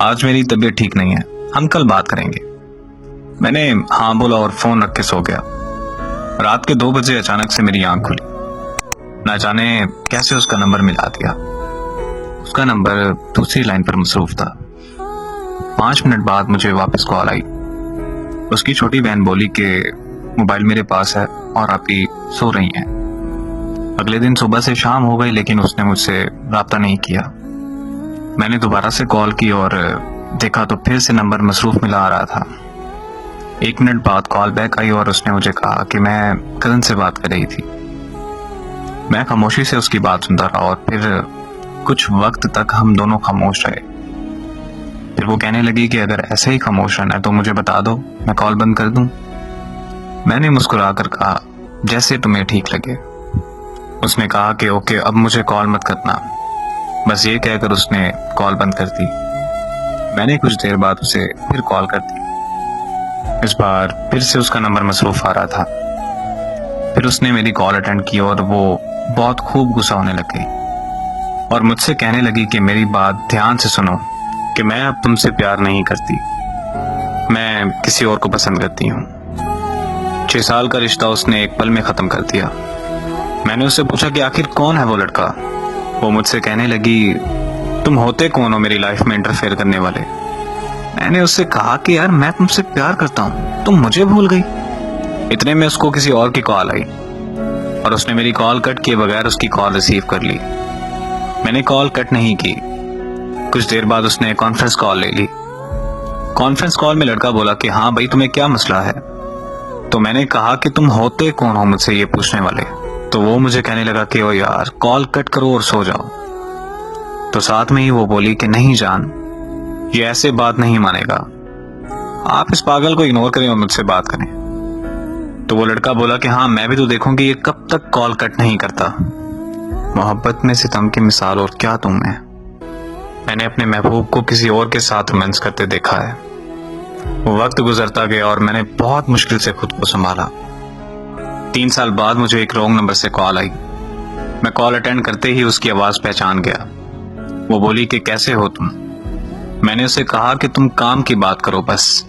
आज मेरी तबीयत ठीक नहीं है, हम कल बात करेंगे। मैंने हाँ बोला और फोन रख के सो गया। रात के 2 बजे अचानक से मेरी आंख खुली। ना जाने कैसे उसका नंबर मिला दिया। उसका नंबर दूसरी लाइन पर मसरूफ था। 5 मिनट बाद मुझे वापस कॉल आई। उसकी छोटी बहन बोली कि मोबाइल मेरे पास है और आप ही सो रही हैं। अगले दिन सुबह से शाम हो गई लेकिन उसने मुझसे राब्ता नहीं किया। मैंने दोबारा से कॉल की और देखा तो फिर से नंबर मसरूफ मिला आ रहा था। 1 मिनट बाद कॉल बैक आई और उसने मुझे कहा कि मैं कजन से बात कर रही थी। मैं खामोशी से उसकी बात सुनता रहा और फिर कुछ वक्त तक हम दोनों खामोश रहे। फिर वो कहने लगी कि अगर ऐसे ही खामोश रहना है तो मुझे बता दो, मैं कॉल बंद कर दूं। मैंने मुस्कुराकर कहा जैसे तुम्हें ठीक लगे। उसने कहा कि ओके, अब मुझे कॉल मत करना। बस ये कहकर उसने कॉल बंद कर दी। मैंने कुछ देर बाद उसे फिर कॉल कर दी। इस बार फिर से उसका नंबर मसरूफ आ रहा था। फिर उसने मेरी कॉल अटेंड की और वो बहुत खूब गुस्सा होने लग गई और मुझसे कहने लगी कि मेरी बात ध्यान से सुनो कि मैं अब तुमसे प्यार नहीं करती, मैं किसी और को पसंद करती हूँ। 6 साल का रिश्ता उसने एक पल में खत्म कर दिया। मैंने उससे पूछा कि आखिर कौन है वो लड़का। वो मुझसे कहने लगी तुम होते कौन हो मेरी लाइफ में इंटरफेयर करने वाले। मैंने उससे कहा कि यार मैं तुमसे प्यार करता हूँ, तुम मुझे भूल गई। इतने में उसको किसी और की कॉल आई और उसने मेरी कॉल कट किए बगैर उसकी कॉल रिसीव कर ली। मैंने कॉल कट नहीं की। कुछ देर बाद उसने कॉन्फ्रेंस कॉल ले ली। कॉन्फ्रेंस कॉल में लड़का बोला कि हाँ भाई, तुम्हें क्या मसला है। तो मैंने कहा कि तुम होते कौन हो मुझसे ये पूछने वाले। तो वो मुझे कहने लगा कि ओ यार कॉल कट करो और सो जाओ। तो साथ में ही वो बोली कि नहीं जान, ये ऐसे बात नहीं मानेगा, आप इस पागल को इग्नोर करें और मुझसे बात करें। तो वो लड़का बोला कि हाँ मैं भी तो देखूंगी ये कब तक कॉल कट नहीं करता। मोहब्बत में सितम की मिसाल और क्या तुम है। मैंने अपने महबूब को किसी और के साथ रोमांस करते देखा है। वो वक्त गुजरता गया और मैंने बहुत मुश्किल से खुद को संभाला। 3 साल बाद मुझे एक रॉन्ग नंबर से कॉल आई। मैं कॉल अटेंड करते ही उसकी आवाज पहचान गया। वो बोली कि कैसे हो तुम। मैंने उसे कहा कि तुम काम की बात करो बस।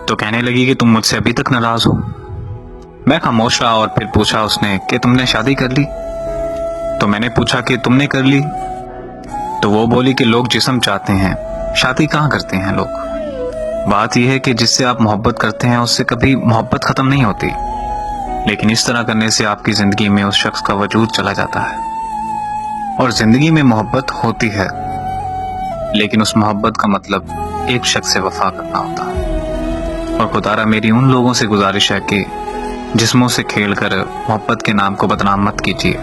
तो कहने लगी कि तुम मुझसे अभी तक नाराज हो। मैं खामोश रहा और फिर पूछा उसने कि तुमने शादी कर ली। तो मैंने पूछा कि तुमने कर ली। तो वो बोली कि लोग जिस्म चाहते हैं, शादी कहाँ करते हैं लोग। बात यह है कि जिससे आप मोहब्बत करते हैं उससे कभी मोहब्बत खत्म नहीं होती, लेकिन इस तरह करने से आपकी जिंदगी में उस शख्स का वजूद चला जाता है। और जिंदगी में मोहब्बत होती है लेकिन उस मोहब्बत का मतलब एक शख्स से वफा करना होता है। और खुदारा मेरी उन लोगों से गुजारिश है कि जिस्मों से खेलकर मोहब्बत के नाम को बदनाम मत कीजिए।